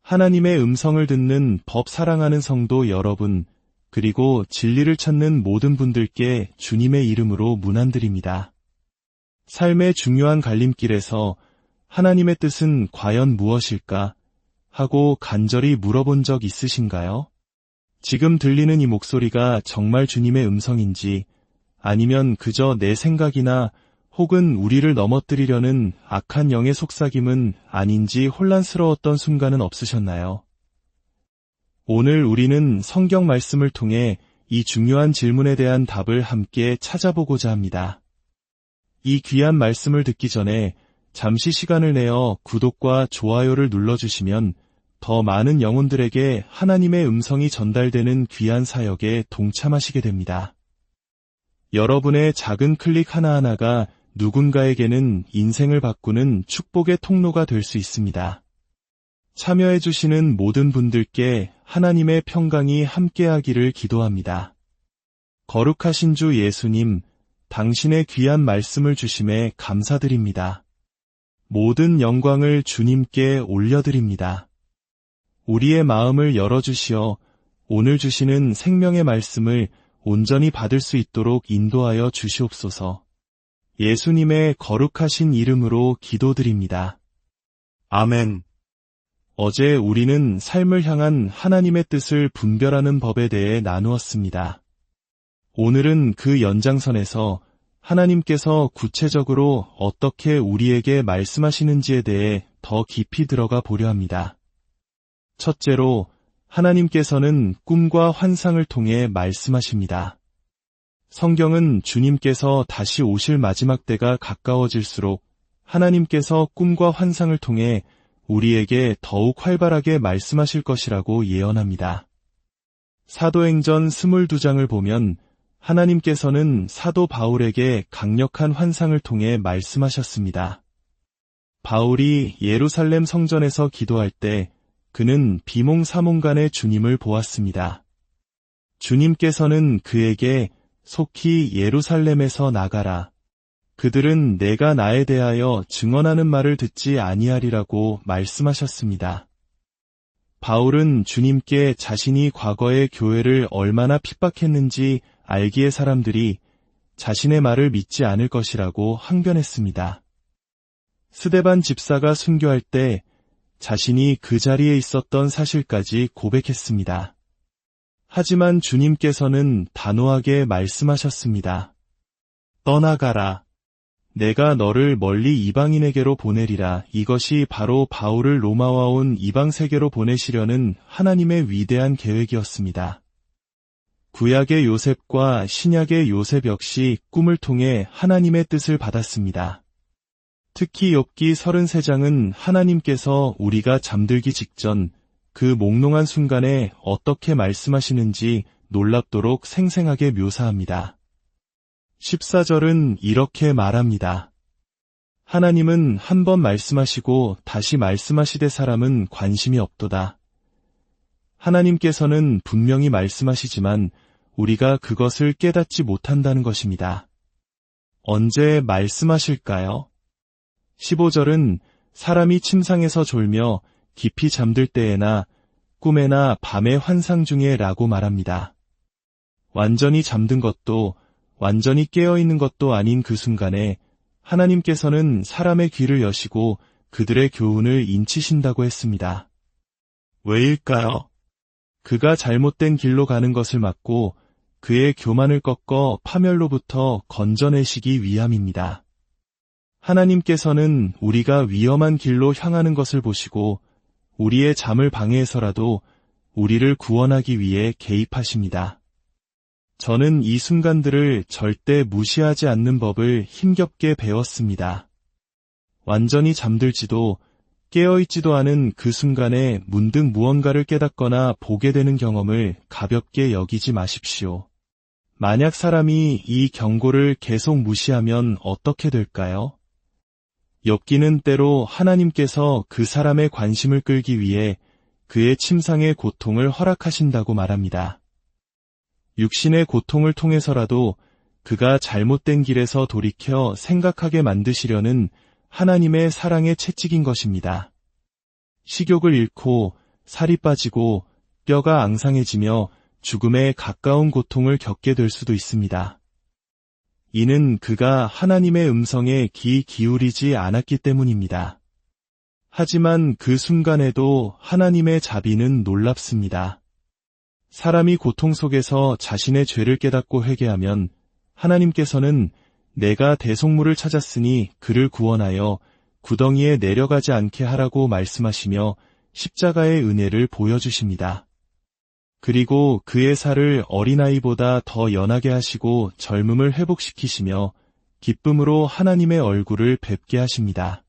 하나님의 음성을 듣는 법 사랑하는 성도 여러분, 그리고 진리를 찾는 모든 분들께 주님의 이름으로 문안드립니다. 삶의 중요한 갈림길에서 하나님의 뜻은 과연 무엇일까 하고 간절히 물어본 적 있으신가요? 지금 들리는 이 목소리가 정말 주님의 음성인지, 아니면 그저 내 생각이나 혹은 우리를 넘어뜨리려는 악한 영의 속삭임은 아닌지 혼란스러웠던 순간은 없으셨나요? 오늘 우리는 성경 말씀을 통해 이 중요한 질문에 대한 답을 함께 찾아보고자 합니다. 이 귀한 말씀을 듣기 전에 잠시 시간을 내어 구독과 좋아요를 눌러주시면 더 많은 영혼들에게 하나님의 음성이 전달되는 귀한 사역에 동참하시게 됩니다. 여러분의 작은 클릭 하나하나가 누군가에게는 인생을 바꾸는 축복의 통로가 될 수 있습니다. 참여해주시는 모든 분들께 하나님의 평강이 함께하기를 기도합니다. 거룩하신 주 예수님, 당신의 귀한 말씀을 주심에 감사드립니다. 모든 영광을 주님께 올려드립니다. 우리의 마음을 열어주시어 오늘 주시는 생명의 말씀을 온전히 받을 수 있도록 인도하여 주시옵소서. 예수님의 거룩하신 이름으로 기도드립니다. 아멘. 어제 우리는 삶을 향한 하나님의 뜻을 분별하는 법에 대해 나누었습니다. 오늘은 그 연장선에서 하나님께서 구체적으로 어떻게 우리에게 말씀하시는지에 대해 더 깊이 들어가 보려 합니다. 첫째로, 하나님께서는 꿈과 환상을 통해 말씀하십니다. 성경은 주님께서 다시 오실 마지막 때가 가까워질수록 하나님께서 꿈과 환상을 통해 우리에게 더욱 활발하게 말씀하실 것이라고 예언합니다. 사도행전 22장을 보면 하나님께서는 사도 바울에게 강력한 환상을 통해 말씀하셨습니다. 바울이 예루살렘 성전에서 기도할 때 그는 비몽사몽간에 주님을 보았습니다. 주님께서는 그에게 속히 예루살렘에서 나가라. 그들은 내가 나에 대하여 증언하는 말을 듣지 아니하리라고 말씀하셨습니다. 바울은 주님께 자신이 과거의 교회를 얼마나 핍박했는지 알기에 사람들이 자신의 말을 믿지 않을 것이라고 항변했습니다. 스데반 집사가 순교할 때 자신이 그 자리에 있었던 사실까지 고백했습니다. 하지만 주님께서는 단호하게 말씀하셨습니다. 떠나가라. 내가 너를 멀리 이방인에게로 보내리라. 이것이 바로 바울을 로마와 온 이방 세계로 보내시려는 하나님의 위대한 계획이었습니다. 구약의 요셉과 신약의 요셉 역시 꿈을 통해 하나님의 뜻을 받았습니다. 특히 욥기 33장은 하나님께서 우리가 잠들기 직전 그 몽롱한 순간에 어떻게 말씀하시는지 놀랍도록 생생하게 묘사합니다. 14절은 이렇게 말합니다. 하나님은 한 번 말씀하시고 다시 말씀하시되 사람은 관심이 없도다. 하나님께서는 분명히 말씀하시지만 우리가 그것을 깨닫지 못한다는 것입니다. 언제 말씀하실까요? 15절은 사람이 침상에서 졸며 깊이 잠들 때에나 꿈에나 밤의 환상 중에 라고 말합니다. 완전히 잠든 것도 완전히 깨어있는 것도 아닌 그 순간에 하나님께서는 사람의 귀를 여시고 그들의 교훈을 인치신다고 했습니다. 왜일까요? 그가 잘못된 길로 가는 것을 막고 그의 교만을 꺾어 파멸로부터 건져내시기 위함입니다. 하나님께서는 우리가 위험한 길로 향하는 것을 보시고 우리의 잠을 방해해서라도 우리를 구원하기 위해 개입하십니다. 저는 이 순간들을 절대 무시하지 않는 법을 힘겹게 배웠습니다. 완전히 잠들지도 깨어있지도 않은 그 순간에 문득 무언가를 깨닫거나 보게 되는 경험을 가볍게 여기지 마십시오. 만약 사람이 이 경고를 계속 무시하면 어떻게 될까요? 욥기는 때로 하나님께서 그 사람의 관심을 끌기 위해 그의 침상의 고통을 허락하신다고 말합니다. 육신의 고통을 통해서라도 그가 잘못된 길에서 돌이켜 생각하게 만드시려는 하나님의 사랑의 채찍인 것입니다. 식욕을 잃고 살이 빠지고 뼈가 앙상해지며 죽음에 가까운 고통을 겪게 될 수도 있습니다. 이는 그가 하나님의 음성에 귀 기울이지 않았기 때문입니다. 하지만 그 순간에도 하나님의 자비는 놀랍습니다. 사람이 고통 속에서 자신의 죄를 깨닫고 회개하면 하나님께서는 내가 대속물을 찾았으니 그를 구원하여 구덩이에 내려가지 않게 하라고 말씀하시며 십자가의 은혜를 보여주십니다. 그리고 그의 살을 어린아이보다 더 연하게 하시고 젊음을 회복시키시며 기쁨으로 하나님의 얼굴을 뵙게 하십니다.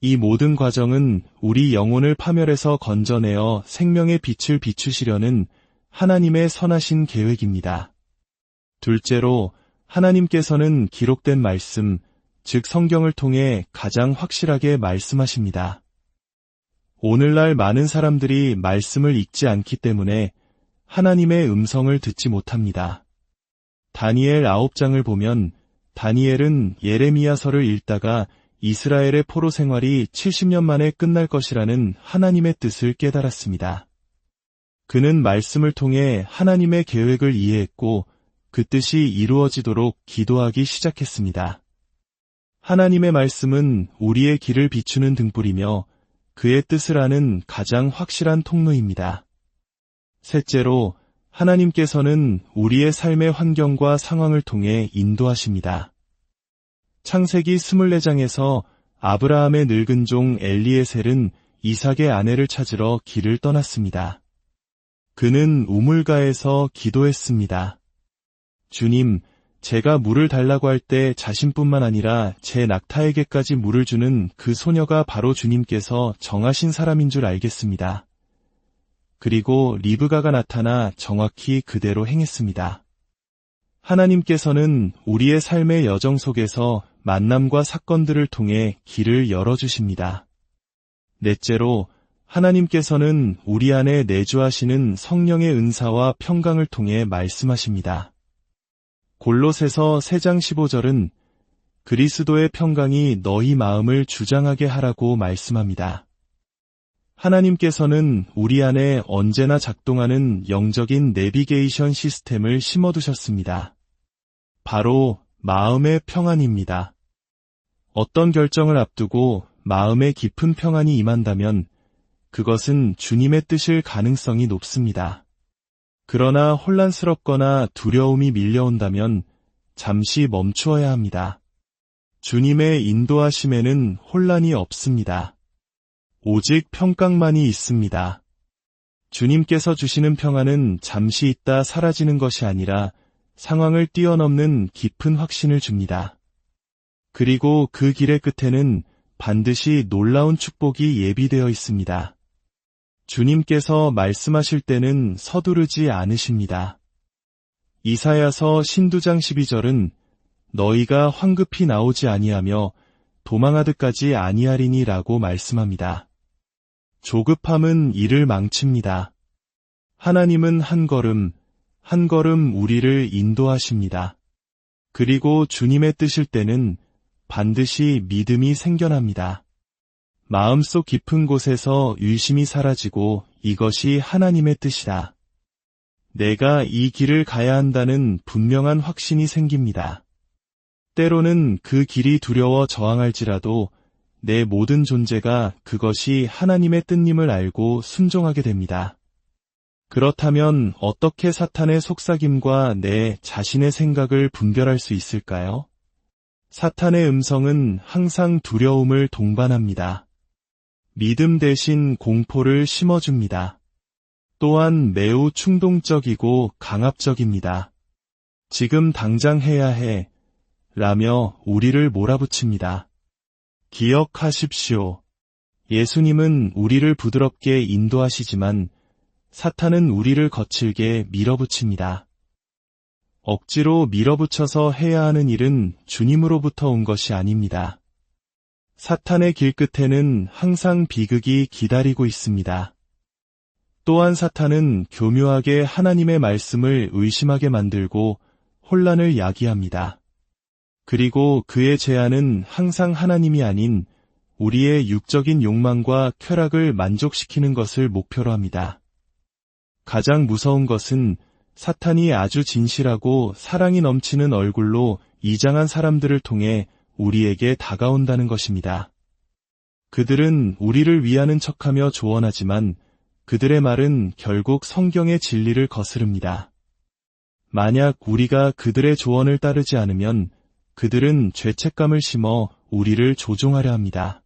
이 모든 과정은 우리 영혼을 파멸에서 건져내어 생명의 빛을 비추시려는 하나님의 선하신 계획입니다. 둘째로, 하나님께서는 기록된 말씀, 즉 성경을 통해 가장 확실하게 말씀하십니다. 오늘날 많은 사람들이 말씀을 읽지 않기 때문에 하나님의 음성을 듣지 못합니다. 다니엘 9장을 보면 다니엘은 예레미야서를 읽다가 이스라엘의 포로 생활이 70년 만에 끝날 것이라는 하나님의 뜻을 깨달았습니다. 그는 말씀을 통해 하나님의 계획을 이해했고 그 뜻이 이루어지도록 기도하기 시작했습니다. 하나님의 말씀은 우리의 길을 비추는 등불이며 그의 뜻을 아는 가장 확실한 통로입니다. 셋째로, 하나님께서는 우리의 삶의 환경과 상황을 통해 인도하십니다. 창세기 24장에서 아브라함의 늙은 종 엘리에셀은 이삭의 아내를 찾으러 길을 떠났습니다. 그는 우물가에서 기도했습니다. 주님, 제가 물을 달라고 할 때 자신뿐만 아니라 제 낙타에게까지 물을 주는 그 소녀가 바로 주님께서 정하신 사람인 줄 알겠습니다. 그리고 리브가가 나타나 정확히 그대로 행했습니다. 하나님께서는 우리의 삶의 여정 속에서 만남과 사건들을 통해 길을 열어주십니다. 넷째로, 하나님께서는 우리 안에 내주하시는 성령의 은사와 평강을 통해 말씀하십니다. 골로새서 3장 15절은 그리스도의 평강이 너희 마음을 주장하게 하라고 말씀합니다. 하나님께서는 우리 안에 언제나 작동하는 영적인 내비게이션 시스템을 심어두셨습니다. 바로 마음의 평안입니다. 어떤 결정을 앞두고 마음에 깊은 평안이 임한다면 그것은 주님의 뜻일 가능성이 높습니다. 그러나 혼란스럽거나 두려움이 밀려온다면 잠시 멈추어야 합니다. 주님의 인도하심에는 혼란이 없습니다. 오직 평강만이 있습니다. 주님께서 주시는 평안은 잠시 있다 사라지는 것이 아니라 상황을 뛰어넘는 깊은 확신을 줍니다. 그리고 그 길의 끝에는 반드시 놀라운 축복이 예비되어 있습니다. 주님께서 말씀하실 때는 서두르지 않으십니다. 이사야서 52장 12절은 너희가 황급히 나오지 아니하며 도망하듯까지 아니하리니 라고 말씀합니다. 조급함은 일을 망칩니다. 하나님은 한 걸음, 한 걸음 우리를 인도하십니다. 그리고 주님의 뜻일 때는 반드시 믿음이 생겨납니다. 마음속 깊은 곳에서 의심이 사라지고 이것이 하나님의 뜻이다. 내가 이 길을 가야 한다는 분명한 확신이 생깁니다. 때로는 그 길이 두려워 저항할지라도 내 모든 존재가 그것이 하나님의 뜻임을 알고 순종하게 됩니다. 그렇다면 어떻게 사탄의 속삭임과 내 자신의 생각을 분별할 수 있을까요? 사탄의 음성은 항상 두려움을 동반합니다. 믿음 대신 공포를 심어줍니다. 또한 매우 충동적이고 강압적입니다. 지금 당장 해야 해, 라며 우리를 몰아붙입니다. 기억하십시오. 예수님은 우리를 부드럽게 인도하시지만 사탄은 우리를 거칠게 밀어붙입니다. 억지로 밀어붙여서 해야 하는 일은 주님으로부터 온 것이 아닙니다. 사탄의 길 끝에는 항상 비극이 기다리고 있습니다. 또한 사탄은 교묘하게 하나님의 말씀을 의심하게 만들고 혼란을 야기합니다. 그리고 그의 제안은 항상 하나님이 아닌 우리의 육적인 욕망과 쾌락을 만족시키는 것을 목표로 합니다. 가장 무서운 것은 사탄이 아주 진실하고 사랑이 넘치는 얼굴로 이장한 사람들을 통해 우리에게 다가온다는 것입니다. 그들은 우리를 위하는 척하며 조언하지만 그들의 말은 결국 성경의 진리를 거스릅니다. 만약 우리가 그들의 조언을 따르지 않으면 그들은 죄책감을 심어 우리를 조종하려 합니다.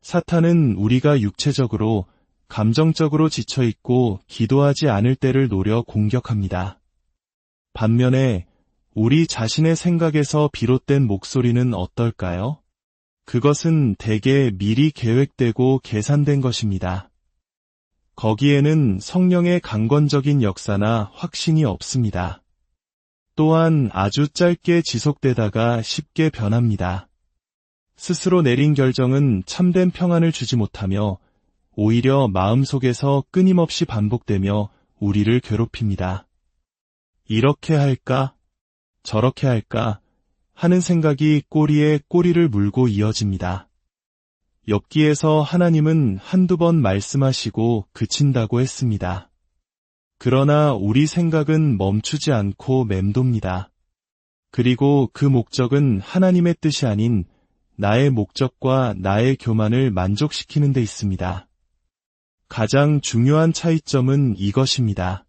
사탄은 우리가 육체적으로, 감정적으로 지쳐있고 기도하지 않을 때를 노려 공격합니다. 반면에 우리 자신의 생각에서 비롯된 목소리는 어떨까요? 그것은 대개 미리 계획되고 계산된 것입니다. 거기에는 성령의 강권적인 역사나 확신이 없습니다. 또한 아주 짧게 지속되다가 쉽게 변합니다. 스스로 내린 결정은 참된 평안을 주지 못하며 오히려 마음속에서 끊임없이 반복되며 우리를 괴롭힙니다. 이렇게 할까? 저렇게 할까? 하는 생각이 꼬리에 꼬리를 물고 이어집니다. 욥기에서 하나님은 한두 번 말씀하시고 그친다고 했습니다. 그러나 우리 생각은 멈추지 않고 맴돕니다. 그리고 그 목적은 하나님의 뜻이 아닌 나의 목적과 나의 교만을 만족시키는 데 있습니다. 가장 중요한 차이점은 이것입니다.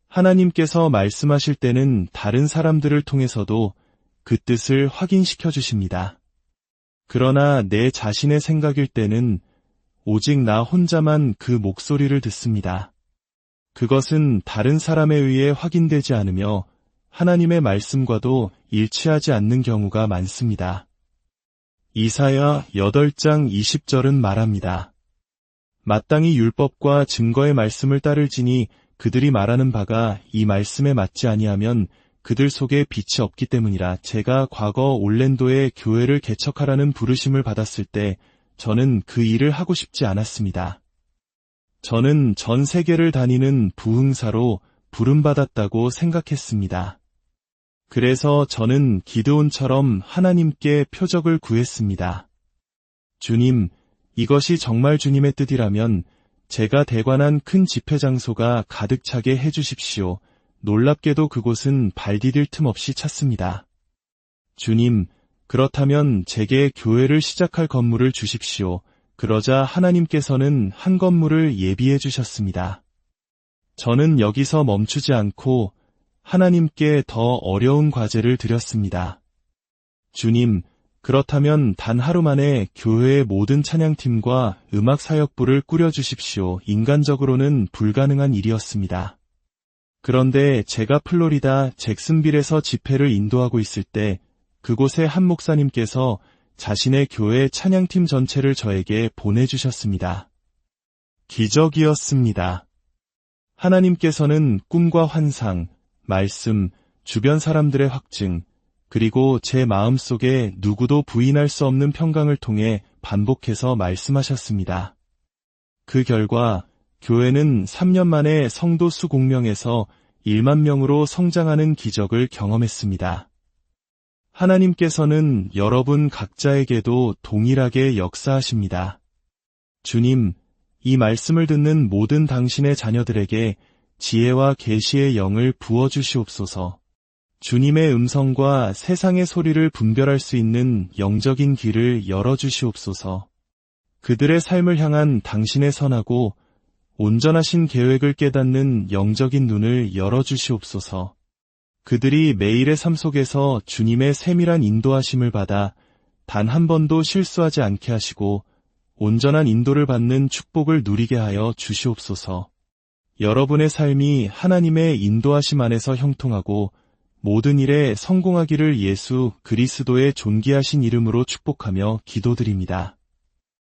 하나님께서 말씀하실 때는 다른 사람들을 통해서도 그 뜻을 확인시켜 주십니다. 그러나 내 자신의 생각일 때는 오직 나 혼자만 그 목소리를 듣습니다. 그것은 다른 사람에 의해 확인되지 않으며 하나님의 말씀과도 일치하지 않는 경우가 많습니다. 이사야 8장 20절은 말합니다. 마땅히 율법과 증거의 말씀을 따를지니 그들이 말하는 바가 이 말씀에 맞지 아니하면 그들 속에 빛이 없기 때문이라. 제가 과거 올랜도에 교회를 개척하라는 부르심을 받았을 때 저는 그 일을 하고 싶지 않았습니다. 저는 전 세계를 다니는 부흥사로 부름받았다고 생각했습니다. 그래서 저는 기드온처럼 하나님께 표적을 구했습니다. 주님, 이것이 정말 주님의 뜻이라면 제가 대관한 큰 집회 장소가 가득 차게 해주십시오. 놀랍게도 그곳은 발 디딜 틈 없이 찼습니다. 주님, 그렇다면 제게 교회를 시작할 건물을 주십시오. 그러자 하나님께서는 한 건물을 예비해 주셨습니다. 저는 여기서 멈추지 않고 하나님께 더 어려운 과제를 드렸습니다. 주님, 그렇다면 단 하루 만에 교회의 모든 찬양팀과 음악사역부를 꾸려주십시오. 인간적으로는 불가능한 일이었습니다. 그런데 제가 플로리다 잭슨빌에서 집회를 인도하고 있을 때 그곳의 한 목사님께서 자신의 교회 찬양팀 전체를 저에게 보내주셨습니다. 기적이었습니다. 하나님께서는 꿈과 환상, 말씀, 주변 사람들의 확증, 그리고 제 마음속에 누구도 부인할 수 없는 평강을 통해 반복해서 말씀하셨습니다. 그 결과 교회는 3년 만에 성도 수 공명에서 1만 명으로 성장하는 기적을 경험했습니다. 하나님께서는 여러분 각자에게도 동일하게 역사하십니다. 주님, 이 말씀을 듣는 모든 당신의 자녀들에게 지혜와 계시의 영을 부어주시옵소서. 주님의 음성과 세상의 소리를 분별할 수 있는 영적인 길을 열어주시옵소서. 그들의 삶을 향한 당신의 선하고 온전하신 계획을 깨닫는 영적인 눈을 열어주시옵소서. 그들이 매일의 삶 속에서 주님의 세밀한 인도하심을 받아 단 한 번도 실수하지 않게 하시고 온전한 인도를 받는 축복을 누리게 하여 주시옵소서. 여러분의 삶이 하나님의 인도하심 안에서 형통하고 모든 일에 성공하기를 예수 그리스도의 존귀하신 이름으로 축복하며 기도드립니다.